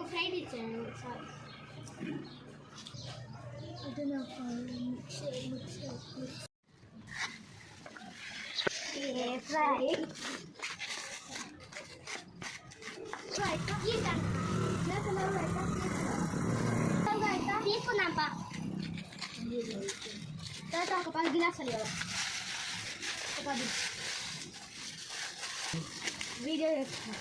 Fried ఇచ్చాను తీసుకున్నాపా తర్వాత ఒక 10 గిలాసులు కదా ఒక 10 వీడియో చేస్తున్నా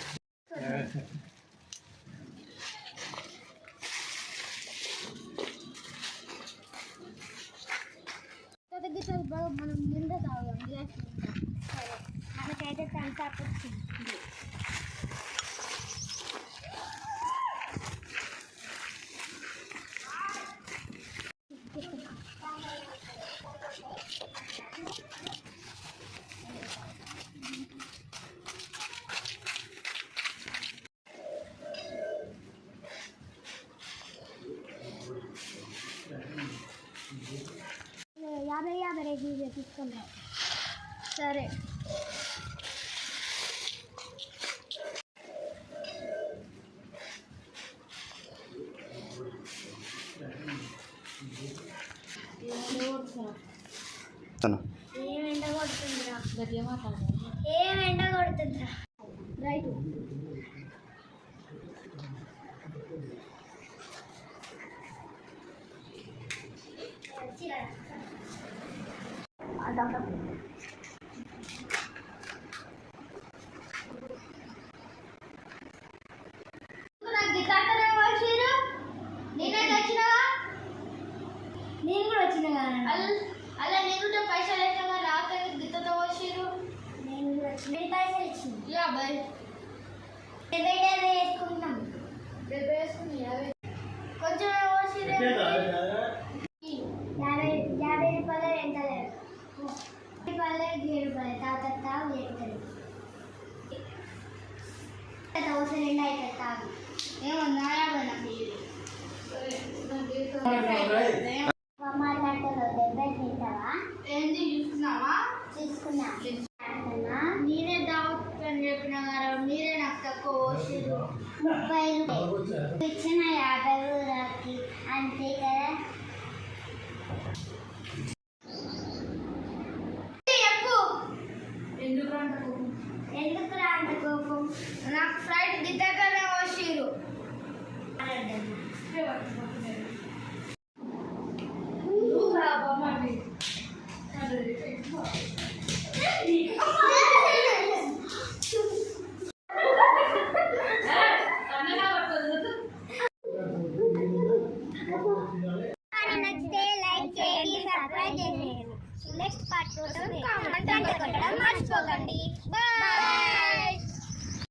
మనం నిండా తాగాం గ్లాస్ సరే మనకైతే థమ్స్అప్ వచ్చింది యాభై రేపు తీసుకుంటాం సరే ఏం ఎండ కొడుతుందిరా ఏం ఎండ కొడుతుందిరా రైట్ నేను కూడా వచ్చిన అలా నేను పైసలు వేసినా నాకు గిత్తతో వచ్చిరు నేను కూడా వచ్చిన పైసలు ఇచ్చింది 50 వేసుకుంటాం 70 వేసుకుని కొంచెం వచ్చిరు 50 రూపాయలు ఎంత లేదు 50 రూపాయలు 7 రూపాయలు తాగు లేకపోతే అవసరం ఎండ అవుతుంది తాగు ఏమో నాయన తీసుకున్నా నేనే దావత్ అని చెప్పిన కదా మీరే నాకు తక్కువ 30 రూపాయలు ఇచ్చిన 50 రూపాయలకి అంతే కదా ఎందుకు అంత కోపం నాకు ఫ్లైట్ దిద్దగానే వచ్చిరు నచ్చితే లైక్ చేయండి సబ్స్క్రైబ్ చేయండి నెక్స్ట్ పార్ట్ కోసం కామెంట్ కొట్టడం మర్చిపోకండి బాయ్.